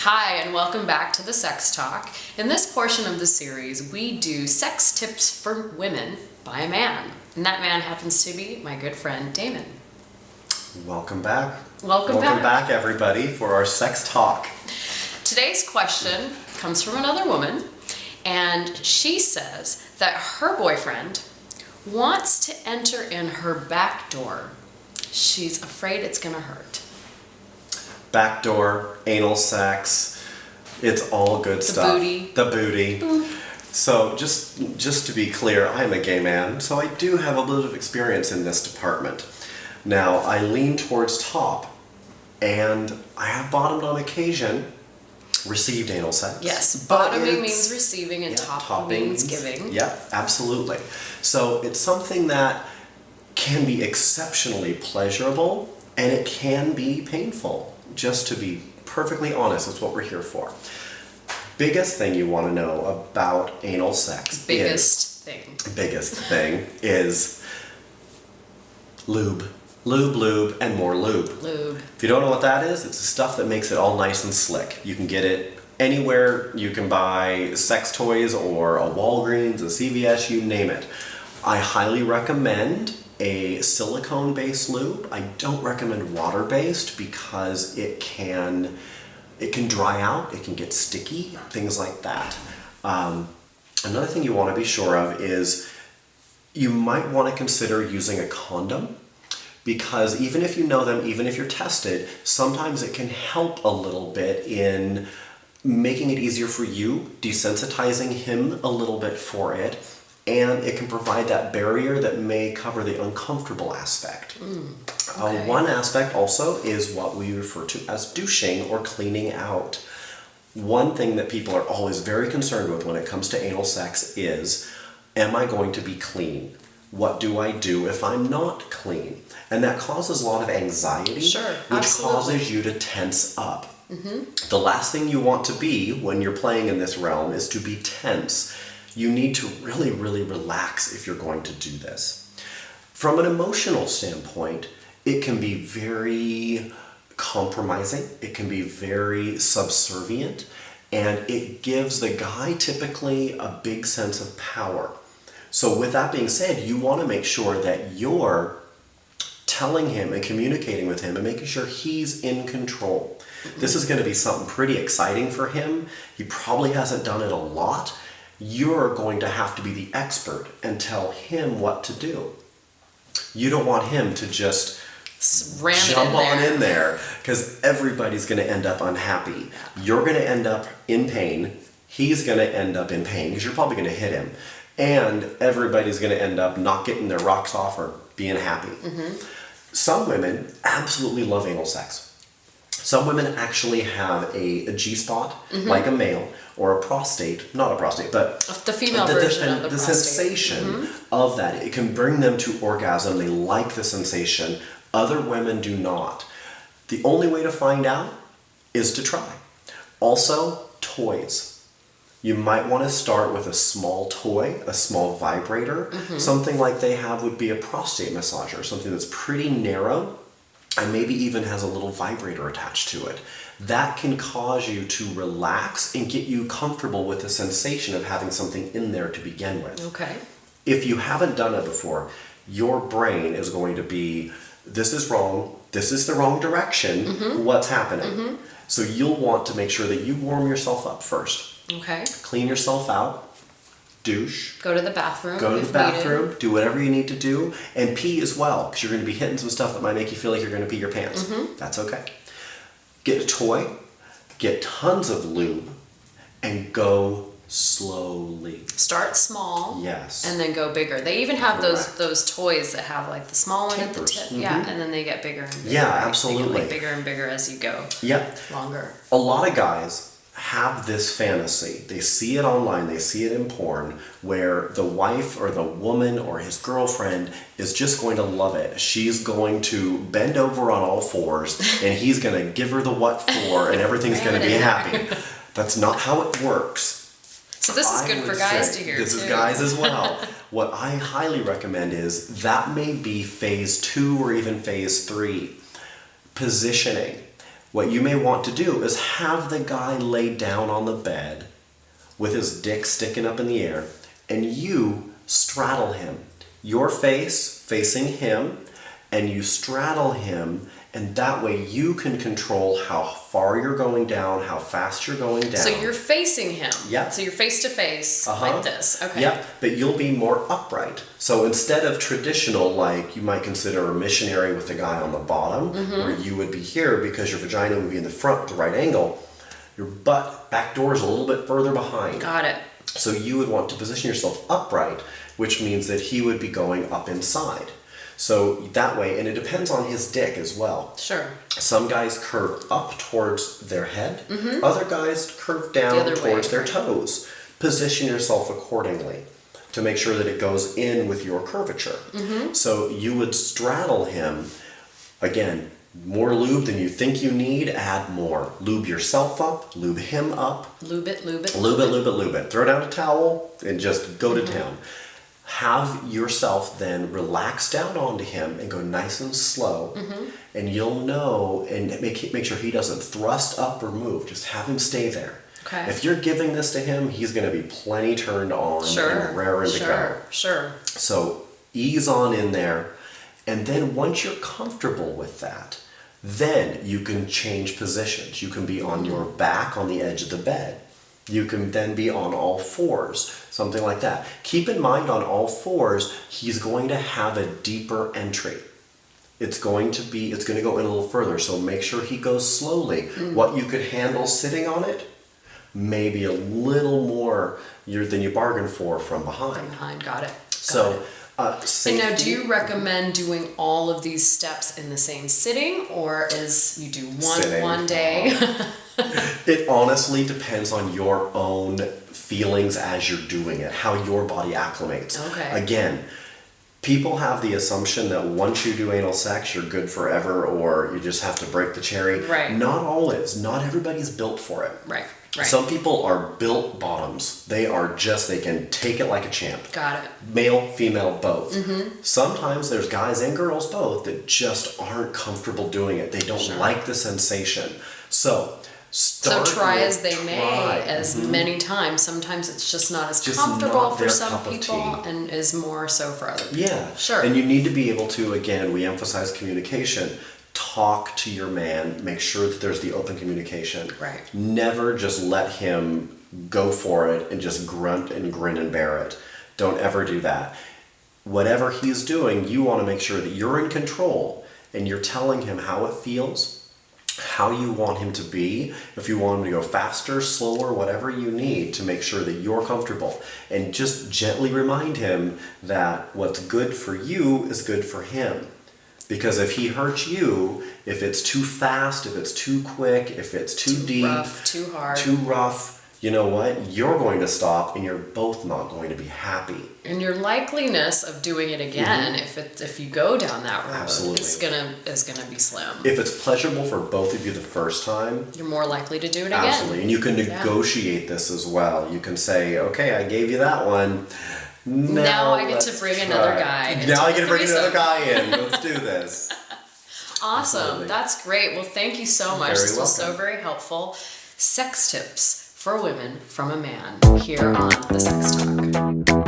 Hi, and welcome back to the Sex Talk. In this portion of the series, we do sex tips for women by a man. And that man happens to be my good friend, Damon. Welcome back. Welcome back, everybody, for our Sex Talk. Today's question comes from another woman, and she says that her boyfriend wants to enter in her back door. She's afraid it's gonna hurt. Backdoor, anal sex, it's all good stuff. The booty. Boop. So just to be clear, I'm a gay man, so I do have a little bit of experience in this department. Now, I lean towards top, and I have bottomed on occasion, received anal sex. Yes, bottoming means receiving and topping means giving. Yeah, absolutely. So it's something that can be exceptionally pleasurable, and it can be painful. Just to be perfectly honest, that's what we're here for. Biggest thing you want to know about anal sex biggest thing is lube. Lube, and more lube. Lube. If you don't know what that is, it's the stuff that makes it all nice and slick. You can get it anywhere. You can buy sex toys or a Walgreens, a CVS, you name it. I highly recommend a silicone-based lube. I don't recommend water-based because it can dry out, it can get sticky, things like that. Another thing you want to be sure of is you might want to consider using a condom, because even if you know them, even if you're tested, sometimes it can help a little bit in making it easier for you, desensitizing him a little bit for it, and it can provide that barrier that may cover the uncomfortable aspect. Okay. One aspect also is what we refer to as douching or cleaning out. One thing that people are always very concerned with when it comes to anal sex is, am I going to be clean? What do I do if I'm not clean? And that causes a lot of anxiety, which causes you to tense up. The last thing you want to be when you're playing in this realm is to be tense. You need to really, really relax if you're going to do this. From an emotional standpoint, it can be very compromising, it can be very subservient, and it gives the guy typically a big sense of power. So with that being said, you want to make sure that you're telling him and communicating with him and making sure he's in control. This is going to be something pretty exciting for him. He probably hasn't done it a lot. You're going to have to be the expert and tell him what to do. You don't want him to just jump on in there, because everybody's going to end up unhappy. You're going to end up in pain. He's going to end up in pain because you're probably going to hit him. And everybody's going to end up not getting their rocks off or being happy. Some women absolutely love anal sex. Some women actually have a G-spot, like a male, or a prostate, not a prostate, but the female version of the prostate. Sensation of that. It can bring them to orgasm. They like the sensation. Other women do not. The only way to find out is to try. Also, toys. You might want to start with a small toy, a small vibrator. Something like they have would be a prostate massager, something that's pretty narrow and maybe even has a little vibrator attached to it. That can cause you to relax and get you comfortable with the sensation of having something in there to begin with. Okay. If you haven't done it before, your brain is going to be, this is wrong, this is the wrong direction, what's happening? So you'll want to make sure that you warm yourself up first. Okay. Clean yourself out, douche. Go to the bathroom. Do whatever you need to do, and pee as well, because you're going to be hitting some stuff that might make you feel like you're going to pee your pants. That's okay. Get a toy, get tons of lube, and go slowly. Start small. Yes. And then go bigger. They even have those toys that have like the small one at the tip. Yeah, and then they get bigger and bigger. Yeah, absolutely. They get like bigger and bigger as you go. Yep. Longer. A lot of guys have this fantasy. They see it online, they see it in porn, where the wife or the woman or his girlfriend is just going to love it. She's going to bend over on all fours and he's going to give her the what for and everything's going to be happy. That's not how it works. So this is good for guys to hear. This is guys as well. What I highly recommend is that may be phase 2 or even phase 3. Positioning. What you may want to do is have the guy lay down on the bed with his dick sticking up in the air, and you straddle him. Your face facing him, and you straddle him, and that way you can control how far you're going down, how fast you're going down. So you're facing him. Yeah. So you're face to face like this. Okay. Yeah, but you'll be more upright. So instead of traditional, like you might consider a missionary with the guy on the bottom, where you would be here because your vagina would be in the front at the right angle, your butt back door is a little bit further behind. Got it. So you would want to position yourself upright, which means that he would be going up inside. So that way, and it depends on his dick as well. Sure. Some guys curve up towards their head. Other guys curve down other towards way, their right. toes. Position yourself accordingly to make sure that it goes in with your curvature. So you would straddle him. Again, more lube than you think you need, add more. Lube yourself up, lube him up. Lube it, lube it. Lube it, lube it, lube it. Throw down a towel and just go to town. Have yourself then relax down onto him and go nice and slow, and you'll know, and make sure he doesn't thrust up or move. Just have him stay there. Okay. If you're giving this to him, he's going to be plenty turned on and raring to go. Sure. So ease on in there, and then once you're comfortable with that, then you can change positions. You can be on your back on the edge of the bed. You can then be on all fours, something like that. Keep in mind on all fours, he's going to have a deeper entry. It's going to go in a little further, so make sure he goes slowly. What you could handle sitting on it, maybe a little more than you bargained for from behind. Got it. So, And now, do you recommend doing all of these steps in the same sitting, or is you do Sitting. one day? It honestly depends on your own feelings as you're doing it, how your body acclimates. Okay. Again, people have the assumption that once you do anal sex, you're good forever, or you just have to break the cherry. Right. Not always. Not everybody's built for it. Right. Some people are built bottoms. They can take it like a champ. Got it. Male, female, both. Sometimes there's guys and girls both that just aren't comfortable doing it. They don't like the sensation. So try as they may, as many times. Sometimes it's just not as comfortable for some people, and is more so for other people. Yeah, sure. And you need to be able to, again, we emphasize communication. Talk to your man. Make sure that there's the open communication. Right. Never just let him go for it and just grunt and grin and bear it. Don't ever do that. Whatever he's doing, you want to make sure that you're in control and you're telling him how it feels, how you want him to be, if you want him to go faster, slower, whatever you need to make sure that you're comfortable. And just gently remind him that what's good for you is good for him. Because if he hurts you, if it's too fast, if it's too quick, if it's too deep, rough, too hard, too rough, you know what? You're going to stop and you're both not going to be happy. And your likeliness of doing it again, if you go down that road, Absolutely. is gonna be slim. If it's pleasurable for both of you the first time, you're more likely to do it again. absolutely. And you can negotiate this as well. You can say, okay, I gave you that one. Now I get to bring another guy. Now I get to bring another guy in. Let's do this. Awesome. Absolutely. That's great. Well, thank you so much. Very This was so welcome. very helpful. Sex tips for women from a man here on The Sex Talk.